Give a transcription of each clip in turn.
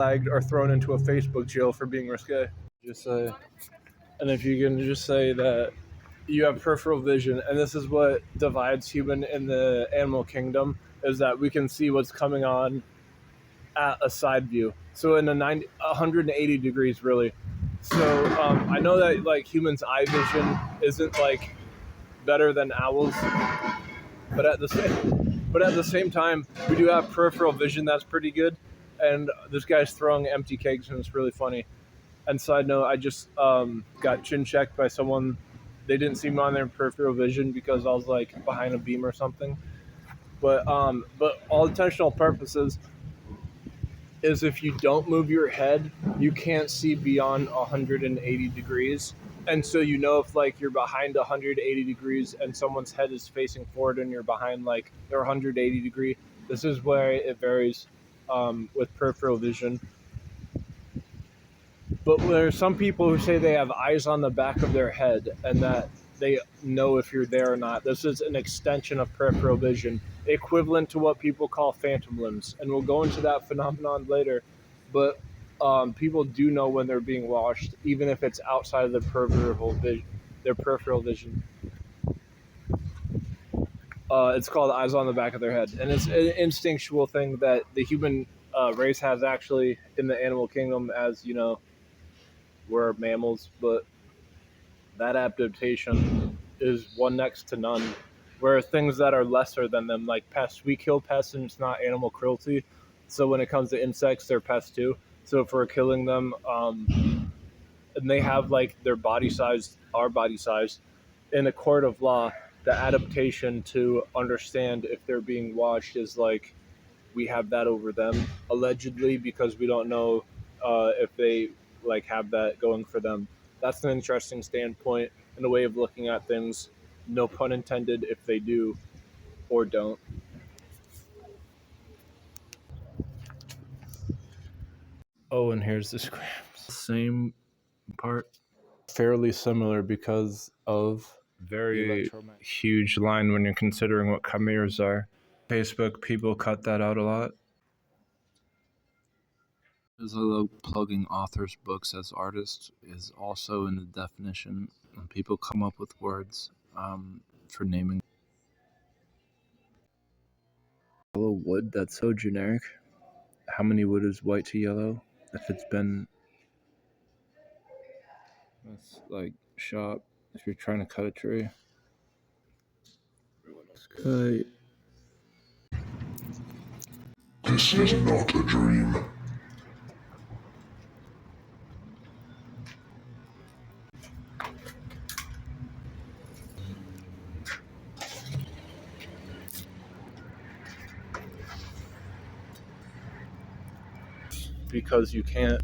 flagged or thrown into a Facebook jail for being risque. Just say, and if you can just say that you have peripheral vision, and this is what divides human and the animal kingdom, is that we can see what's coming on at a side view. So in 180 degrees, really. So I know that like humans' eye vision isn't like better than owls, but at the same time, we do have peripheral vision that's pretty good. And this guy's throwing empty cakes, and it's really funny. And side note, I just got chin checked by someone. They didn't see me on their peripheral vision because I was like behind a beam or something. But all intentional purposes is if you don't move your head, you can't see beyond 180 degrees. And so you know if like you're behind 180 degrees and someone's head is facing forward and you're behind like they're 180 degree. This is where it varies with peripheral vision. But there's some people who say they have eyes on the back of their head and that they know if you're there or not. This is an extension of peripheral vision, equivalent to what people call phantom limbs. And we'll go into that phenomenon later. But people do know when they're being watched, even if it's outside of their peripheral vision. It's called eyes on the back of their head. And it's an instinctual thing that the human race has actually in the animal kingdom, as you know, we're mammals, but that adaptation is one next to none. Where things that are lesser than them, like pests, we kill pests and it's not animal cruelty. So when it comes to insects, they're pests too. So if we're killing them, and they have like their body size, our body size, in a court of law, the adaptation to understand if they're being watched is like we have that over them, allegedly, because we don't know if they like have that going for them. That's an interesting standpoint and a way of looking at things. No pun intended if they do or don't. Oh, and here's the scraps. Same part. Fairly similar because of very huge line when you're considering what chimeras are. Facebook people cut that out a lot. There's a little plugging authors' books as artists is also in the definition. When people come up with words for naming. Yellow wood, that's so generic. How many wood is white to yellow? If it's been... That's like shop. If you're trying to cut a tree. Cut. This is not a dream. Because you can't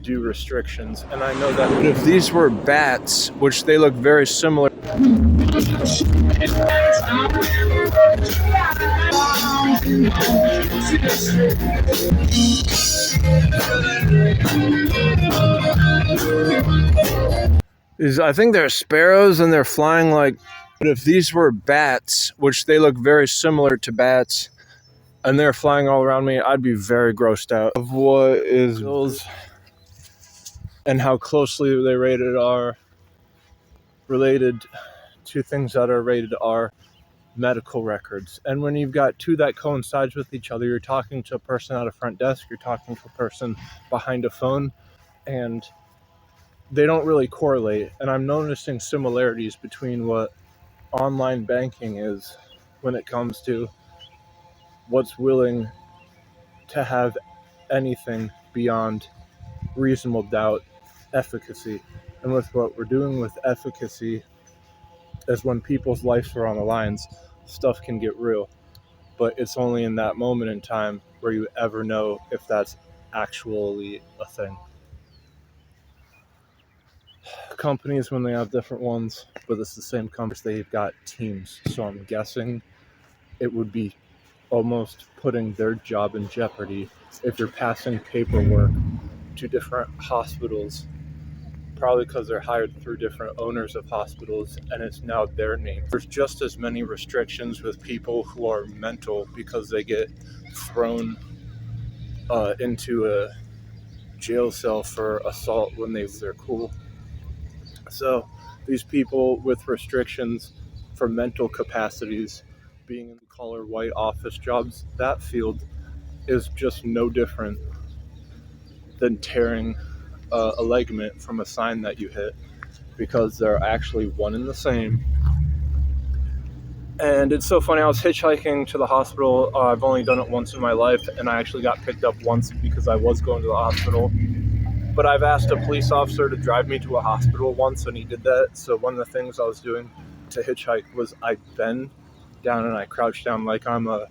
do restrictions. And I know that. But if these were bats, which they look very similar. I think they're sparrows and they're flying like. But if these were bats, which they look very similar to bats, and they're flying all around me, I'd be very grossed out of what is those and how closely they rated are related to things that are rated R medical records. And when you've got two that coincides with each other, you're talking to a person at a front desk, you're talking to a person behind a phone, and they don't really correlate. And I'm noticing similarities between what online banking is when it comes to what's willing to have anything beyond reasonable doubt efficacy. And with what we're doing with efficacy is when people's lives are on the lines, stuff can get real. But it's only in that moment in time where you ever know if that's actually a thing. Companies, when they have different ones, but it's the same companies, they've got teams. So I'm guessing it would be almost putting their job in jeopardy if you're passing paperwork to different hospitals, probably because they're hired through different owners of hospitals and it's now their name. There's just as many restrictions with people who are mental because they get thrown into a jail cell for assault when they're cool. So these people with restrictions for mental capacities being in collar white office jobs, that field is just no different than tearing a ligament from a sign that you hit, because they're actually one and the same. And it's so funny, I was hitchhiking to the hospital. I've only done it once in my life, and I actually got picked up once because I was going to the hospital. But I've asked a police officer to drive me to a hospital once, and he did that. So one of the things I was doing to hitchhike was I bend down and I crouch down like I'm a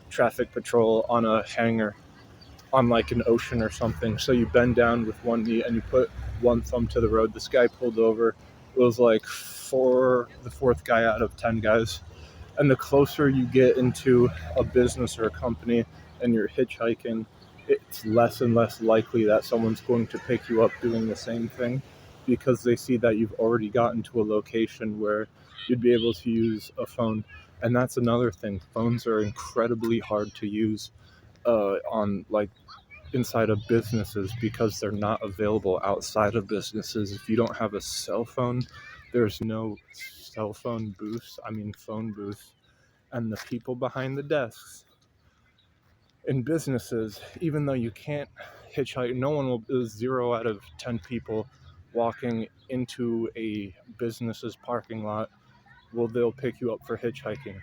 traffic patrol on a hangar on like an ocean or something. So you bend down with one knee and you put one thumb to the road. This guy pulled over. It was like the fourth guy out of 10 guys. And the closer you get into a business or a company and you're hitchhiking, it's less and less likely that someone's going to pick you up doing the same thing, because they see that you've already gotten to a location where you'd be able to use a phone. And that's another thing. Phones are incredibly hard to use on like inside of businesses, because they're not available outside of businesses. If you don't have a cell phone, there's no phone booths. And the people behind the desks in businesses, even though you can't hitchhike, no one will, 0 out of 10 people walking into a business's parking lot they'll pick you up for hitchhiking.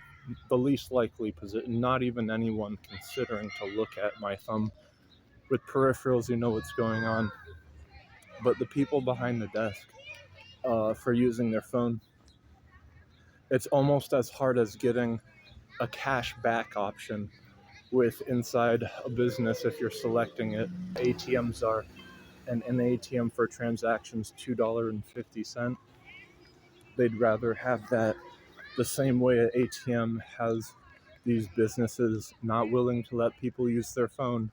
The least likely position, not even anyone considering to look at my thumb. With peripherals, you know what's going on. But the people behind the desk, for using their phone, it's almost as hard as getting a cash back option with inside a business if you're selecting it. ATMs are, and an ATM for transactions $2.50. They'd rather have that the same way an ATM has these businesses not willing to let people use their phone.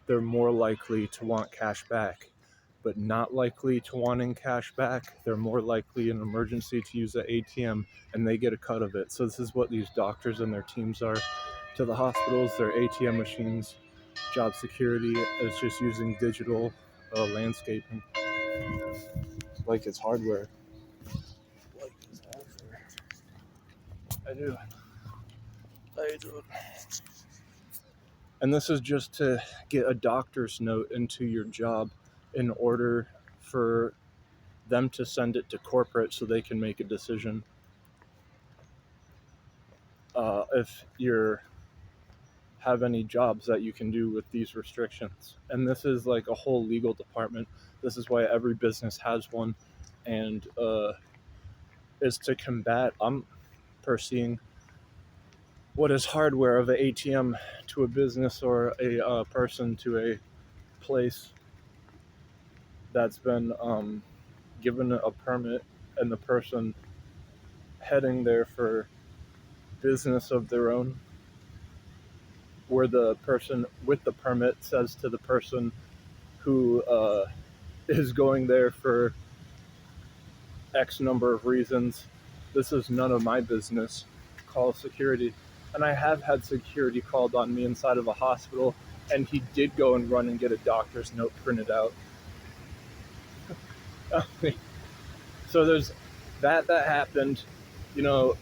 They're more likely to want cash back, but not likely to wanting cash back. They're more likely in an emergency to use an ATM, and they get a cut of it. So this is what these doctors and their teams are to the hospitals. Their ATM machines. Job security is just using digital landscaping, like it's hardware. I do. And this is just to get a doctor's note into your job in order for them to send it to corporate so they can make a decision. If you have any jobs that you can do with these restrictions. And this is like a whole legal department. This is why every business has one, and is to combat, I'm perceiving what is hardware of an ATM to a business or a person to a place that's been given a permit, and the person heading there for business of their own, where the person with the permit says to the person who is going there for X number of reasons, this is none of my business, call security. And I have had security called on me inside of a hospital, and he did go and run and get a doctor's note printed out. So there's that happened. You know,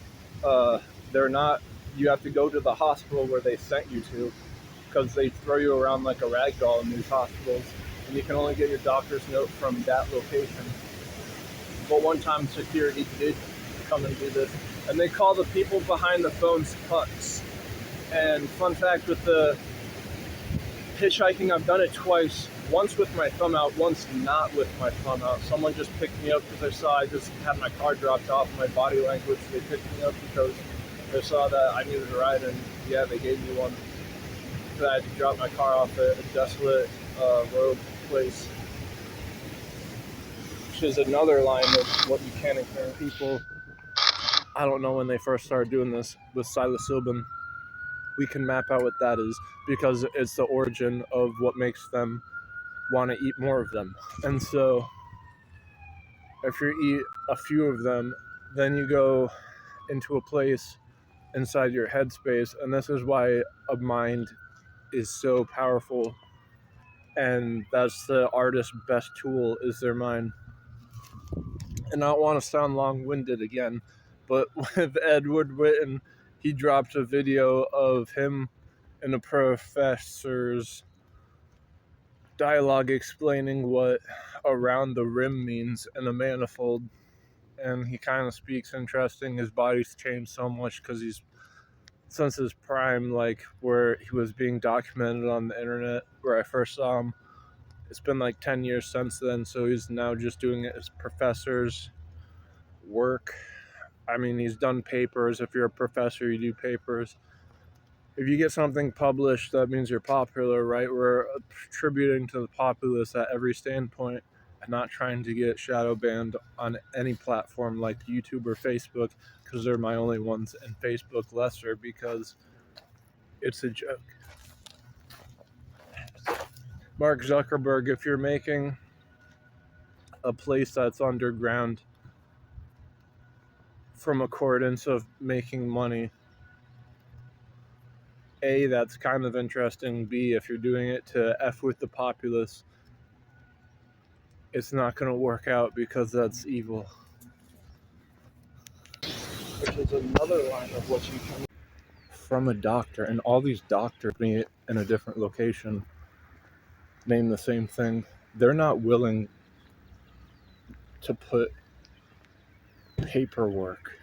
they're not, you have to go to the hospital where they sent you to, because they throw you around like a rag doll in these hospitals, and you can only get your doctor's note from that location. But one time security did come and do this, and they call the people behind the phones pucks. And fun fact with the hitchhiking, I've done it twice. Once with my thumb out, once not with my thumb out. Someone just picked me up because they saw I just had my car dropped off. My body language, they picked me up because they saw that I needed a ride, and yeah, they gave me one. I had to drop my car off at a desolate road place, which is another line of what you can encounter. People, I don't know when they first started doing this with psilocybin. We can map out what that is, because it's the origin of what makes them want to eat more of them. And so if you eat a few of them, then you go into a place inside your headspace. And this is why a mind is so powerful And that's the artist's best tool, is their mind. And I don't want to sound long-winded again, but with Edward Witten, he dropped a video of him and a professor's dialogue explaining what around the rim means in a manifold. And he kind of speaks interesting. His body's changed so much because he's, since his prime, like where he was being documented on the internet, where I first saw him, it's been like 10 years since then. So he's now just doing it as professor's work. I mean, he's done papers. If you're a professor, you do papers. If you get something published, that means you're popular, right? We're attributing to the populace at every standpoint and not trying to get shadow banned on any platform like YouTube or Facebook, because they're my only ones, and Facebook lesser because it's a joke. Mark Zuckerberg, if you're making a place that's underground from accordance of making money, A, that's kind of interesting. B, if you're doing it to F with the populace, it's not going to work out because that's evil. Which is another line of what you can from a doctor, and all these doctors being in a different location name the same thing. They're not willing to put paperwork